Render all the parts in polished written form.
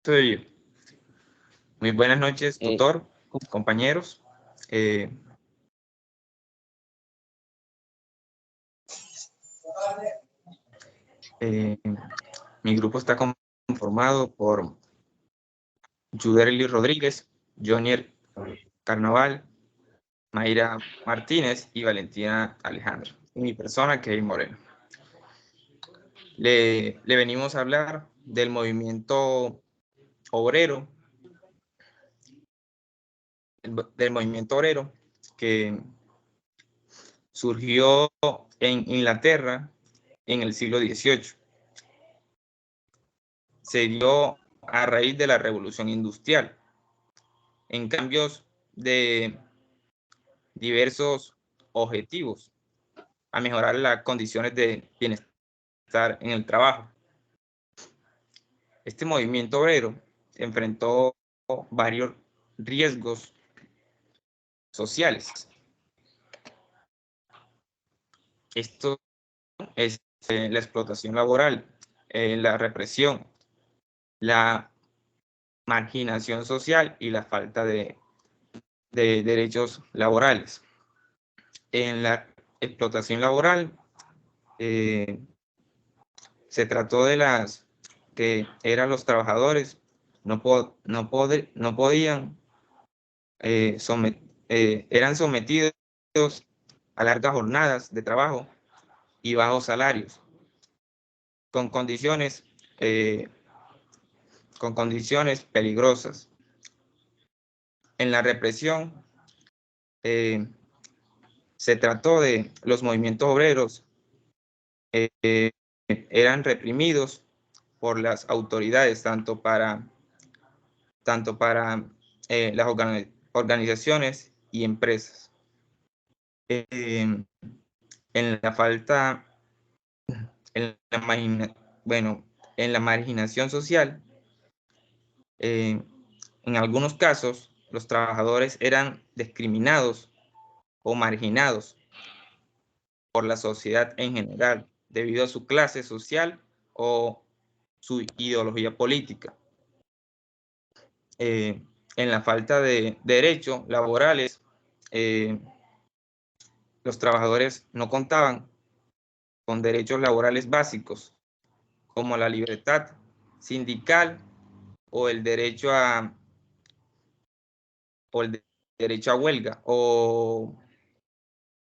Sí. Muy buenas noches, Eh, tutor, ¿cómo- compañeros. Eh, Mi grupo está conformado por Juderly Rodríguez, Jonier Carnaval, Mayra Martínez y Valentina Alejandro. Y mi persona, Kevin Moreno. Le venimos a hablar del movimiento obrero, que surgió en Inglaterra en el siglo XVIII. Se dio a raíz de la Revolución Industrial, en cambios de diversos objetivos, a mejorar las condiciones de bienestar en el trabajo. Este movimiento obrero enfrentó varios riesgos sociales. Esto es la explotación laboral, la represión, la marginación social y la falta de derechos laborales. En la explotación laboral se trató de las que eran los trabajadores, no podían, eran sometidos a largas jornadas de trabajo y bajos salarios, con condiciones, eh, con condiciones peligrosas. En la represión se trató de los movimientos obreros, eran reprimidos por las autoridades, tanto para las organizaciones y empresas. En la falta, en la, bueno, en la marginación social, en algunos casos, los trabajadores eran discriminados o marginados por la sociedad en general, debido a su clase social o su ideología política. En la falta de derechos laborales, los trabajadores no contaban con derechos laborales básicos, como la libertad sindical o el derecho o el derecho a huelga, o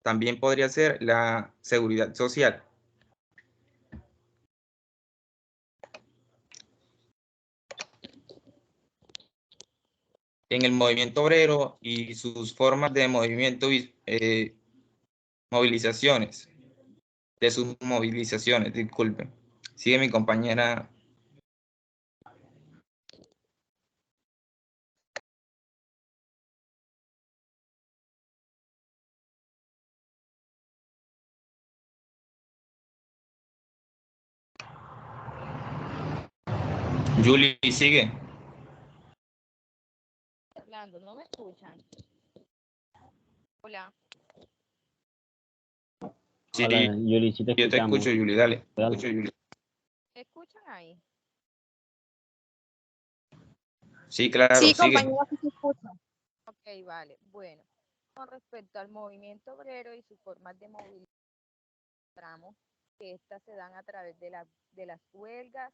también podría ser la seguridad social. En el movimiento obrero y sus formas de movimiento, movilizaciones, de sus movilizaciones, disculpen. Sigue mi compañera. Julie, sigue. Hablando, ¿no me escuchan? Hola. Sí, Hola, Yuri, sí te yo te escuchamos. escucho, Julie, dale. Dale. Escucho, Julie. ¿Me escuchan ahí? Sí, claro, Sí, sigue. compañera, sí se escucha. Ok, vale. Bueno, con respecto al movimiento obrero y sus formas de movilizar, que estas se dan a través de las huelgas,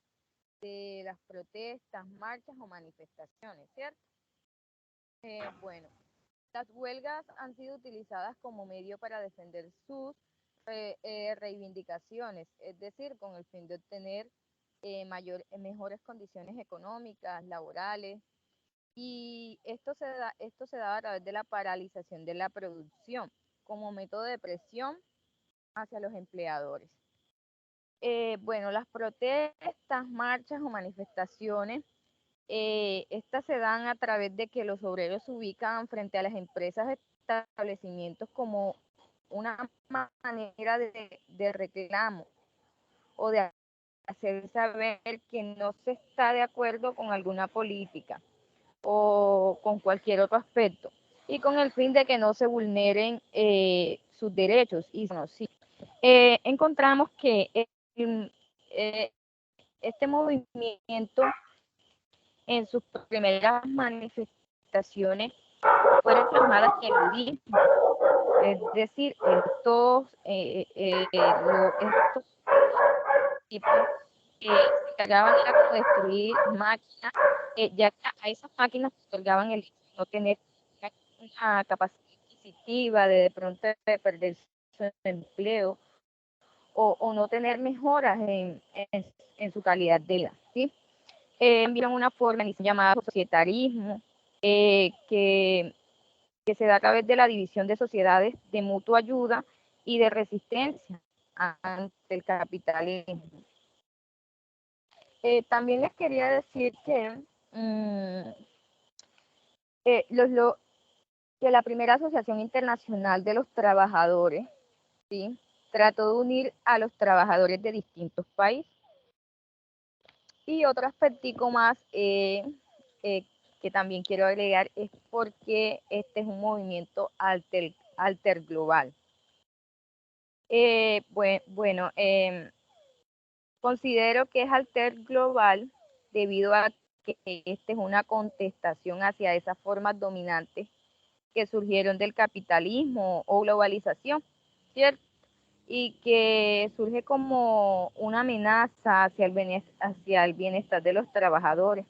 de las protestas, marchas o manifestaciones, ¿cierto? Bueno, las huelgas han sido utilizadas como medio para defender sus reivindicaciones, es decir, con el fin de obtener mejores condiciones económicas, laborales, y esto se da a través de la paralización de la producción como método de presión hacia los empleadores. Bueno, las protestas, marchas o manifestaciones, estas se dan a través de que los obreros se ubican frente a las empresas, establecimientos como una manera de reclamo o de hacer saber que no se está de acuerdo con alguna política o con cualquier otro aspecto, y con el fin de que no se vulneren sus derechos. Y bueno, sí, encontramos que eh, este movimiento en sus primeras manifestaciones fueron plasmadas en el budismo. Es decir, estos tipos se encargaban de destruir máquinas, ya que a esas máquinas se otorgaban el no tener una capacidad adquisitiva de pronto de perder su empleo o no tener mejoras en su calidad de vida, ¿sí? Vieron una forma llamada societarismo, que se da a través de la división de sociedades de mutua ayuda y de resistencia ante el capitalismo. También les quería decir que, que la primera Asociación Internacional de los Trabajadores, ¿sí?, trató de unir a los trabajadores de distintos países. Y otro aspectico más que también quiero agregar es porque este es un movimiento alter global. Bueno, considero que es alter global debido a que este es una contestación hacia esas formas dominantes que surgieron del capitalismo o globalización, ¿cierto? Y que surge como una amenaza hacia el bienestar de los trabajadores.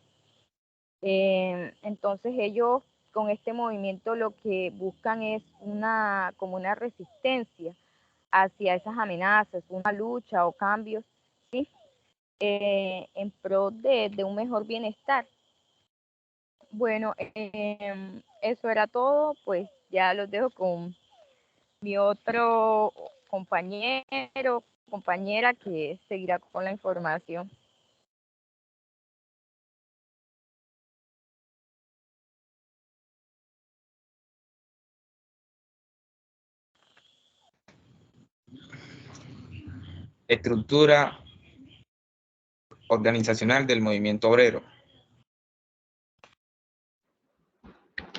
Entonces ellos con este movimiento lo que buscan es como una resistencia hacia esas amenazas, una lucha o cambios, ¿sí?, en pro de un mejor bienestar. Bueno, eso era todo, pues ya los dejo con mi otro compañero, compañera que seguirá con la información. Estructura organizacional del movimiento obrero.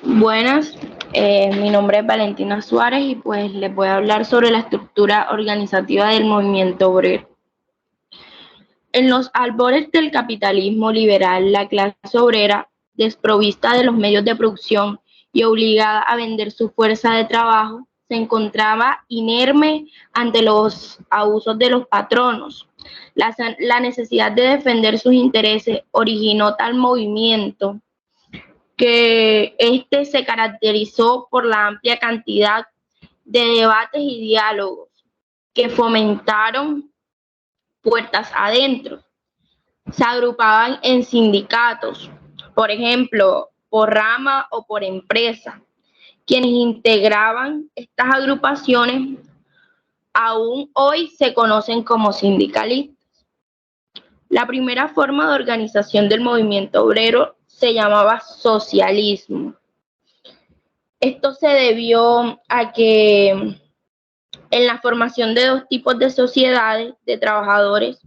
Buenas, mi nombre es Valentina Suárez y pues les voy a hablar sobre la estructura organizativa del movimiento obrero. En los albores del capitalismo liberal, la clase obrera, desprovista de los medios de producción y obligada a vender su fuerza de trabajo, se encontraba inerme ante los abusos de los patronos. La necesidad de defender sus intereses originó tal movimiento que este se caracterizó por la amplia cantidad de debates y diálogos que fomentaron puertas adentro. Se agrupaban en sindicatos, por ejemplo, por rama o por empresa. Quienes integraban estas agrupaciones aún hoy se conocen como sindicalistas. La primera forma de organización del movimiento obrero se llamaba socialismo. Esto se debió a que en la formación de dos tipos de sociedades de trabajadores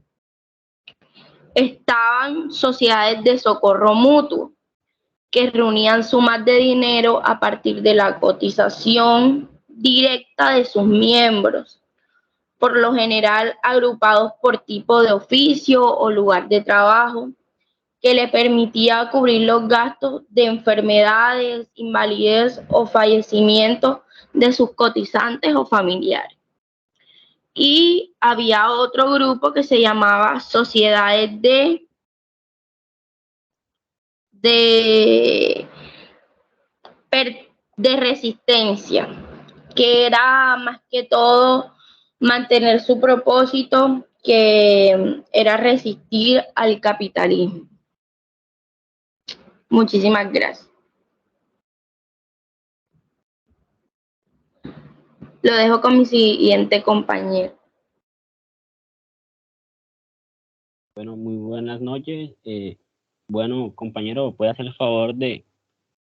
estaban sociedades de socorro mutuo, que reunían sumas de dinero a partir de la cotización directa de sus miembros, por lo general agrupados por tipo de oficio o lugar de trabajo, que le permitía cubrir los gastos de enfermedades, invalidez o fallecimiento de sus cotizantes o familiares. Y había otro grupo que se llamaba sociedades de resistencia, que era más que todo mantener su propósito, que era resistir al capitalismo. Muchísimas gracias. Lo dejo con mi siguiente compañero. Bueno, muy buenas noches. Bueno, compañero, ¿puede hacer el favor de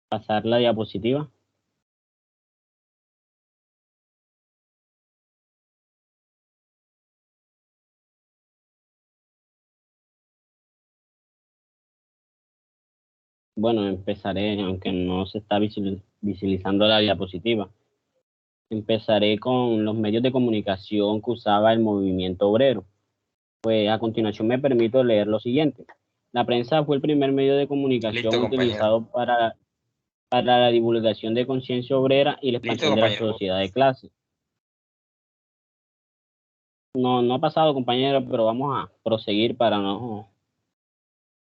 pasar la diapositiva? Bueno, empezaré, aunque no se está visualizando la diapositiva. Empezaré con los medios de comunicación que usaba el movimiento obrero. Pues a continuación me permito leer lo siguiente. La prensa fue el primer medio de comunicación Listo, compañero. utilizado para la divulgación de conciencia obrera y la Listo, expansión de la compañero. sociedad de clase. No, no ha pasado, compañero, pero vamos a proseguir para no...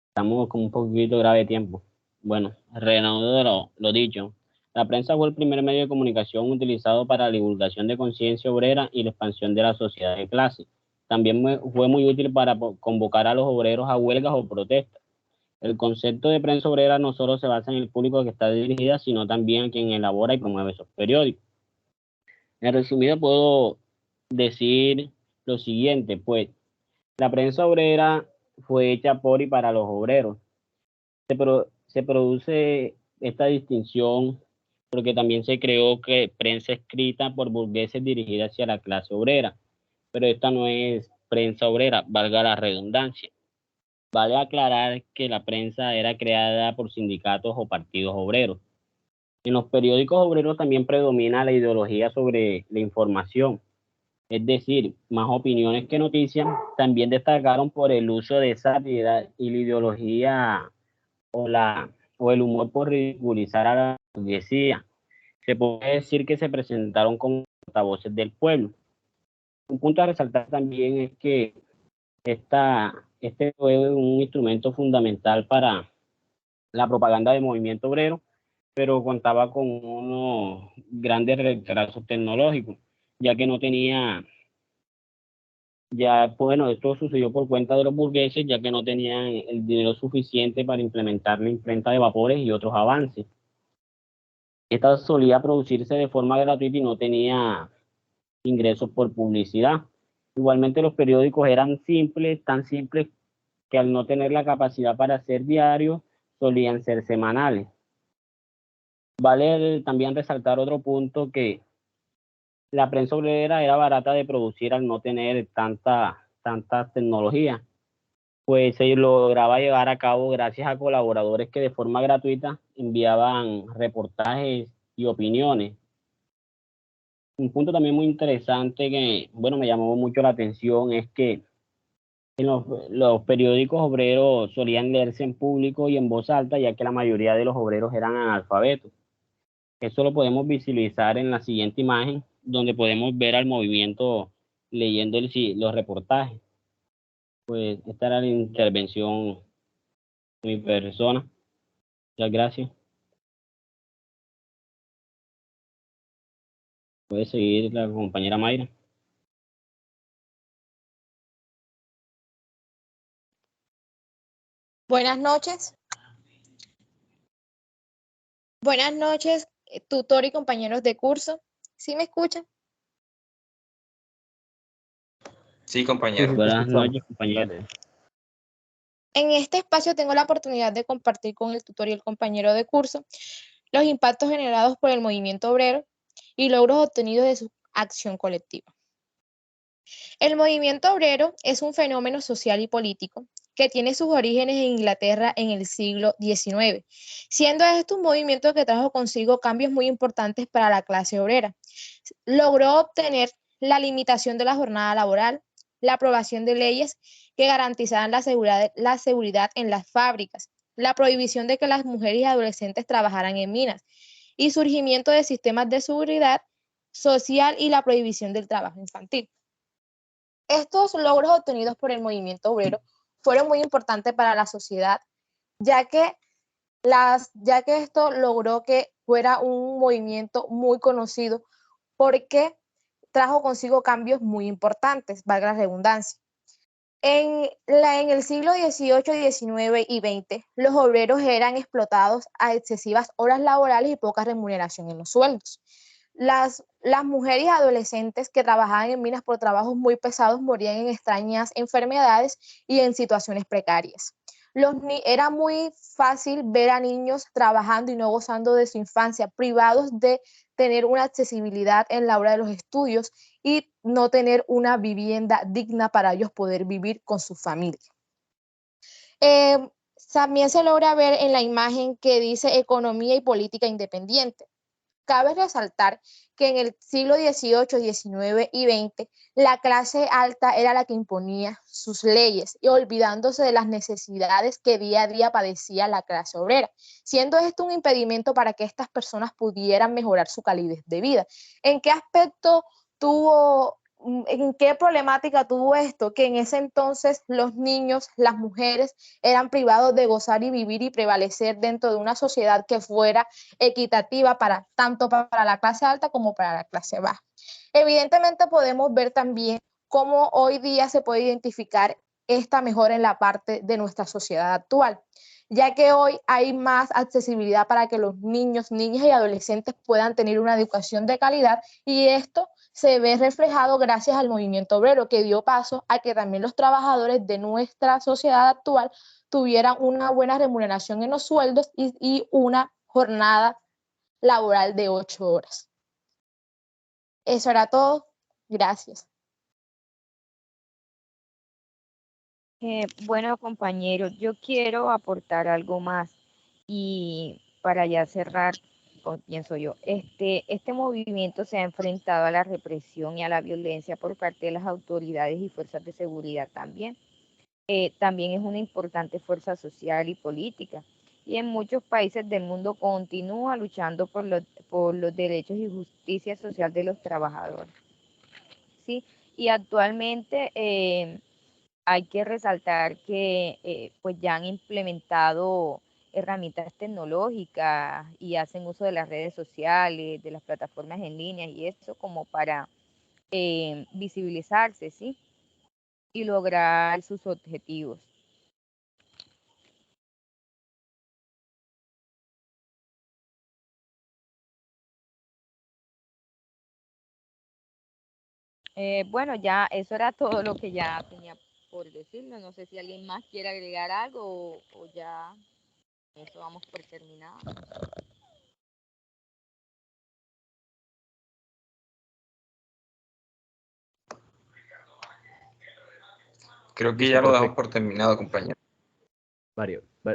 Estamos con un poquito grave de tiempo. Bueno, reanudo de lo dicho. La prensa fue el primer medio de comunicación utilizado para la divulgación de conciencia obrera y la expansión de la sociedad de clase. También fue muy útil para convocar a los obreros a huelgas o protestas. El concepto de prensa obrera no solo se basa en el público que está dirigida, sino también en quien elabora y promueve esos periódicos. En resumido, puedo decir lo siguiente, pues la prensa obrera fue hecha por y para los obreros. Se produce esta distinción porque también se creó que prensa escrita por burgueses dirigida hacia la clase obrera, pero esta no es prensa obrera, valga la redundancia. Vale aclarar que la prensa era creada por sindicatos o partidos obreros. En los periódicos obreros también predomina la ideología sobre la información, es decir, más opiniones que noticias. También destacaron por el uso de sátira y la ideología o, o el humor por ridiculizar a la burguesía. Se puede decir que se presentaron como portavoces del pueblo. Un punto a resaltar también es que este fue un instrumento fundamental para la propaganda del movimiento obrero, pero contaba con unos grandes retrasos tecnológicos, ya que no tenía, ya, bueno, esto sucedió por cuenta de los burgueses, ya que no tenían el dinero suficiente para implementar la imprenta de vapores y otros avances. Esta solía producirse de forma gratuita y no tenía ingresos por publicidad. Igualmente los periódicos eran simples, tan simples que al no tener la capacidad para ser diarios, solían ser semanales. Vale también resaltar otro punto, que la prensa obrera era barata de producir al no tener tanta tecnología, pues se lograba llevar a cabo gracias a colaboradores que de forma gratuita enviaban reportajes y opiniones. Un punto también muy interesante que, bueno, me llamó mucho la atención es que en los periódicos obreros solían leerse en público y en voz alta, ya que la mayoría de los obreros eran analfabetos. Eso lo podemos visualizar en la siguiente imagen, donde podemos ver al movimiento leyendo los reportajes. Pues esta era la intervención de mi persona. Muchas gracias. Puede seguir la compañera Mayra. Buenas noches. Buenas noches, tutor y compañeros de curso. ¿Sí me escuchan? Sí, compañero. Buenas noches, compañeros. En este espacio tengo la oportunidad de compartir con el tutor y el compañero de curso los impactos generados por el movimiento obrero y logros obtenidos de su acción colectiva. El movimiento obrero es un fenómeno social y político que tiene sus orígenes en Inglaterra en el siglo XIX, siendo este un movimiento que trajo consigo cambios muy importantes para la clase obrera. Logró obtener la limitación de la jornada laboral, la aprobación de leyes que garantizaran la seguridad en las fábricas, la prohibición de que las mujeres y adolescentes trabajaran en minas y surgimiento de sistemas de seguridad social y la prohibición del trabajo infantil. Estos logros obtenidos por el movimiento obrero fueron muy importantes para la sociedad, ya que esto logró que fuera un movimiento muy conocido porque trajo consigo cambios muy importantes, valga la redundancia. En el siglo XVIII, XIX y XX, los obreros eran explotados a excesivas horas laborales y poca remuneración en los sueldos. Las mujeres y adolescentes que trabajaban en minas por trabajos muy pesados morían en extrañas enfermedades y en situaciones precarias. Era muy fácil ver a niños trabajando y no gozando de su infancia, privados de tener una accesibilidad en la hora de los estudios y no tener una vivienda digna para ellos poder vivir con su familia. También se logra ver en la imagen que dice economía y política independiente. Cabe resaltar que en el siglo XVIII, XIX y XX, la clase alta era la que imponía sus leyes y olvidándose de las necesidades que día a día padecía la clase obrera, siendo esto un impedimento para que estas personas pudieran mejorar su calidad de vida. ¿En qué aspecto en qué problemática tuvo esto? Que en ese entonces los niños, las mujeres eran privados de gozar y vivir y prevalecer dentro de una sociedad que fuera equitativa tanto para la clase alta como para la clase baja. Evidentemente podemos ver también cómo hoy día se puede identificar esta mejora en la parte de nuestra sociedad actual, ya que hoy hay más accesibilidad para que los niños, niñas y adolescentes puedan tener una educación de calidad, y esto se ve reflejado gracias al movimiento obrero, que dio paso a que también los trabajadores de nuestra sociedad actual tuvieran una buena remuneración en los sueldos y una jornada laboral de 8 horas. Eso era todo. Gracias. Bueno, compañeros, yo quiero aportar algo más y para ya cerrar, pienso yo, este movimiento se ha enfrentado a la represión y a la violencia por parte de las autoridades y fuerzas de seguridad también. También es una importante fuerza social y política y en muchos países del mundo continúa luchando por los derechos y justicia social de los trabajadores. ¿Sí? Y actualmente hay que resaltar que pues ya han implementado herramientas tecnológicas y hacen uso de las redes sociales, de las plataformas en línea y eso como para visibilizarse, ¿sí? Y lograr sus objetivos. Bueno, ya eso era todo lo que ya tenía por decirlo. No sé si alguien más quiere agregar algo o ya eso vamos por terminado. Creo que Listo, ya lo damos perfecto. por terminado, compañero.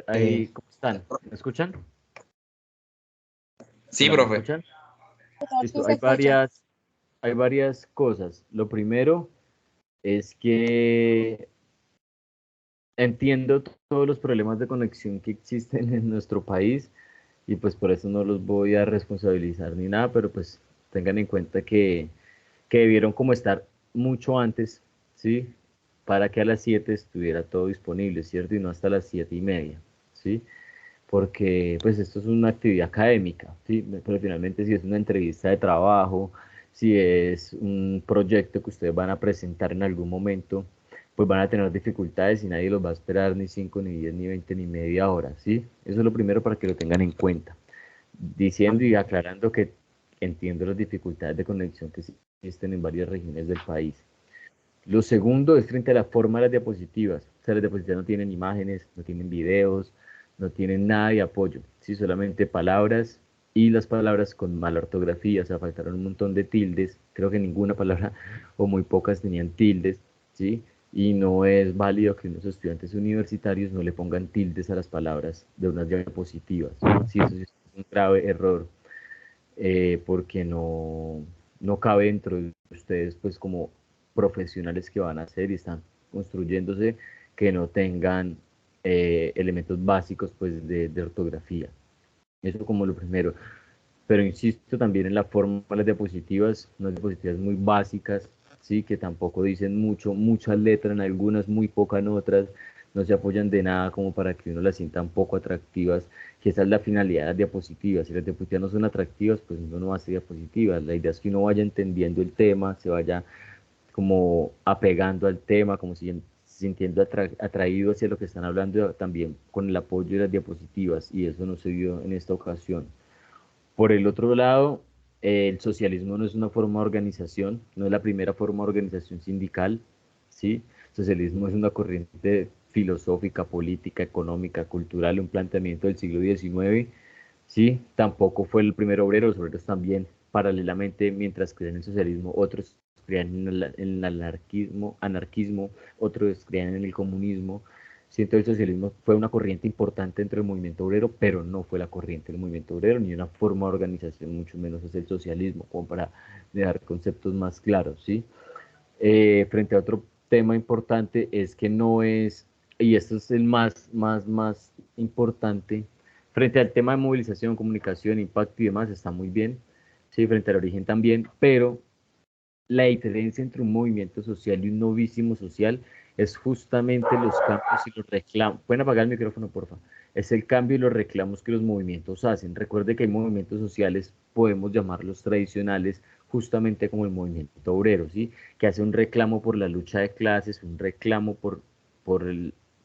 Ahí, ¿cómo están? ¿Me escuchan? Sí, Hola, ¿me profe. escuchan? Listo, Sí se escucha. hay varias cosas. Lo primero es que entiendo todos los problemas de conexión que existen en nuestro país y pues por eso no los voy a responsabilizar ni nada, pero pues tengan en cuenta que debieron como estar mucho antes, ¿sí? Para que a las 7 estuviera todo disponible, ¿cierto? Y no hasta las 7:30, ¿sí? Porque pues esto es una actividad académica, ¿sí? Pero finalmente si es una entrevista de trabajo, si es un proyecto que ustedes van a presentar en algún momento, pues van a tener dificultades y nadie los va a esperar ni 5, ni 10, ni 20, ni media hora, ¿sí? Eso es lo primero para que lo tengan en cuenta. Diciendo y aclarando que entiendo las dificultades de conexión que existen en varias regiones del país. Lo segundo es frente a la forma de las diapositivas. O sea, las diapositivas no tienen imágenes, no tienen videos, no tienen nada de apoyo, ¿sí? Solamente palabras y las palabras con mala ortografía, o sea, faltaron un montón de tildes, creo que ninguna palabra o muy pocas tenían tildes, ¿sí? Y no es válido que unos estudiantes universitarios no le pongan tildes a las palabras de unas diapositivas, ¿sí? Eso es un grave error, porque no cabe dentro de ustedes, pues como profesionales que van a hacer y están construyéndose, que no tengan elementos básicos pues de ortografía. Eso como lo primero. Pero insisto también en la forma de las diapositivas, unas diapositivas muy básicas, ¿sí? Que tampoco dicen mucho, muchas letras en algunas, muy pocas en otras, no se apoyan de nada como para que uno las sienta un poco atractivas, que esa es la finalidad de las diapositivas. Si las diapositivas no son atractivas, pues uno no va a hacer diapositivas. La idea es que uno vaya entendiendo el tema, se vaya como apegando al tema, como si sintiendo atraído hacia lo que están hablando, también con el apoyo de las diapositivas, y eso no se vio en esta ocasión. Por el otro lado, el socialismo no es una forma de organización, no es la primera forma de organización sindical, ¿sí? El socialismo es una corriente filosófica, política, económica, cultural, un planteamiento del siglo XIX, ¿sí? Tampoco fue el primer obrero, los obreros también, paralelamente, mientras creían en el socialismo, otros creían en el anarquismo, otros creían en el comunismo, Siento que el socialismo fue una corriente importante dentro del movimiento obrero, pero no fue la corriente del movimiento obrero, ni una forma de organización, mucho menos es el socialismo, como para dar conceptos más claros, ¿sí? Frente a otro tema importante es que no es, y esto es el más importante, frente al tema de movilización, comunicación, impacto y demás, está muy bien, ¿sí? Frente al origen también, pero la diferencia entre un movimiento social y un novísimo social es justamente los cambios y los reclamos. ¿Pueden apagar el micrófono, por favor? Es el cambio y los reclamos que los movimientos hacen. Recuerde que hay movimientos sociales, podemos llamarlos tradicionales, justamente como el movimiento obrero, ¿sí? Que hace un reclamo por la lucha de clases, un reclamo por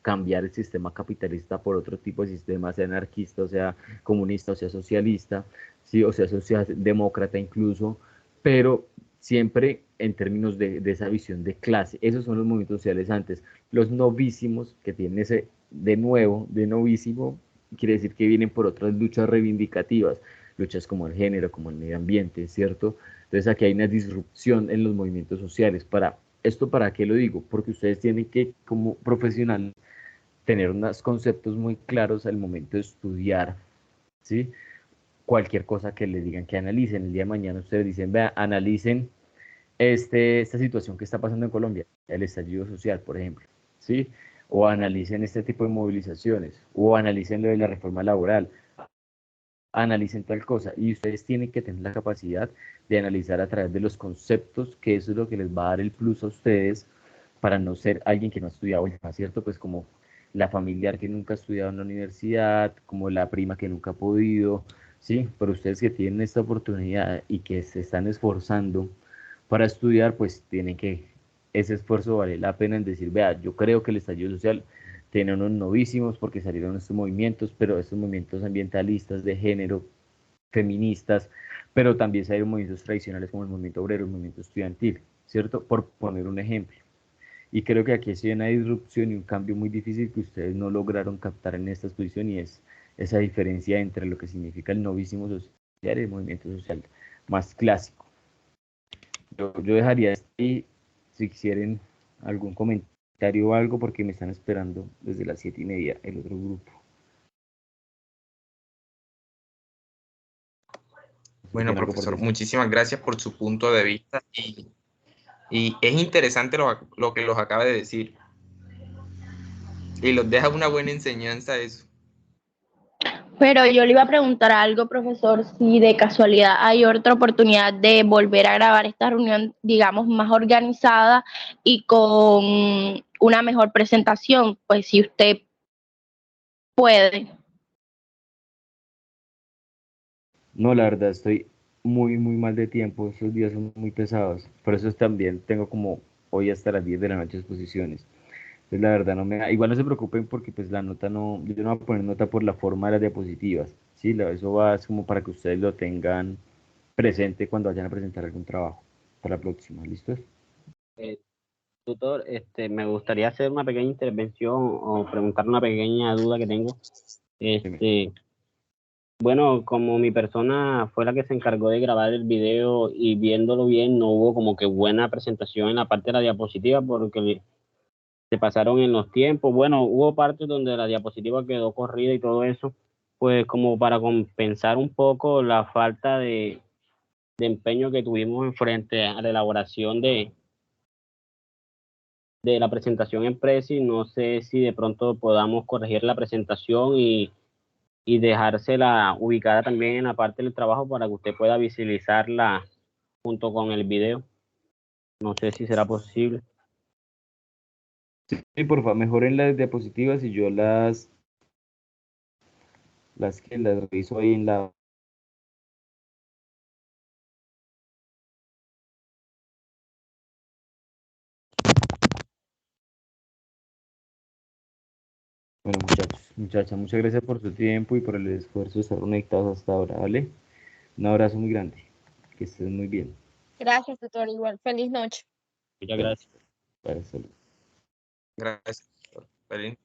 cambiar el sistema capitalista por otro tipo de sistema, sea anarquista, o sea comunista, o sea socialista, ¿sí? O sea socialdemócrata incluso, pero siempre en términos de esa visión de clase. Esos son los movimientos sociales antes. Los novísimos, que tienen ese, de nuevo, de novísimo, quiere decir que vienen por otras luchas reivindicativas, luchas como el género, como el medio ambiente, ¿cierto? Entonces aquí hay una disrupción en los movimientos sociales. ¿Esto para qué lo digo? Porque ustedes tienen que, como profesional, tener unos conceptos muy claros al momento de estudiar, ¿sí? Cualquier cosa que les digan que analicen. El día de mañana ustedes dicen, vea, analicen esta situación que está pasando en Colombia, el estallido social, por ejemplo, ¿sí? O analicen este tipo de movilizaciones, o analicen lo de la reforma laboral, analicen tal cosa, y ustedes tienen que tener la capacidad de analizar a través de los conceptos, que eso es lo que les va a dar el plus a ustedes para no ser alguien que no ha estudiado, ¿cierto? Pues como la familiar que nunca ha estudiado en la universidad, como la prima que nunca ha podido, ¿sí? Pero ustedes que tienen esta oportunidad y que se están esforzando para estudiar, pues tienen que, ese esfuerzo vale la pena en decir, vea, yo creo que el estallido social tiene unos novísimos porque salieron estos movimientos, pero estos movimientos ambientalistas, de género, feministas, pero también salieron movimientos tradicionales como el movimiento obrero, el movimiento estudiantil, ¿cierto? Por poner un ejemplo. Y creo que aquí ha sido una disrupción y un cambio muy difícil que ustedes no lograron captar en esta exposición, y es esa diferencia entre lo que significa el novísimo social y el movimiento social más clásico. Yo dejaría ahí, si quieren algún comentario o algo, porque me están esperando desde las 7:30 el otro grupo. Bueno, profesor, muchísimas gracias por su punto de vista y es interesante lo que los acaba de decir y los deja una buena enseñanza eso. Pero yo le iba a preguntar algo, profesor, si de casualidad hay otra oportunidad de volver a grabar esta reunión, digamos, más organizada y con una mejor presentación, pues si usted puede. No, la verdad, estoy muy mal de tiempo, esos días son muy pesados, por eso también tengo como hoy hasta las 10 de la noche exposiciones. Entonces, la verdad, igual no se preocupen porque pues la nota no, yo no voy a poner nota por la forma de las diapositivas, ¿sí? Eso va es como para que ustedes lo tengan presente cuando vayan a presentar algún trabajo para la próxima, ¿listo? Tutor, me gustaría hacer una pequeña intervención o preguntar una pequeña duda que tengo. Bueno, como mi persona fue la que se encargó de grabar el video y viéndolo bien, no hubo como que buena presentación en la parte de la diapositiva porque se pasaron en los tiempos. Bueno, hubo partes donde la diapositiva quedó corrida y todo eso, pues como para compensar un poco la falta de empeño que tuvimos en frente a la elaboración de la presentación en Prezi. No sé si de pronto podamos corregir la presentación y dejársela ubicada también en la parte del trabajo para que usted pueda visualizarla junto con el video. No sé si será posible. Sí, por favor, mejoren las diapositivas y yo las reviso ahí en la... Bueno, muchachas, muchas gracias por su tiempo y por el esfuerzo de estar conectados hasta ahora, ¿vale? Un abrazo muy grande, que estén muy bien. Gracias, tutor. Igual. Feliz noche. Muchas gracias. Gracias. Gracias.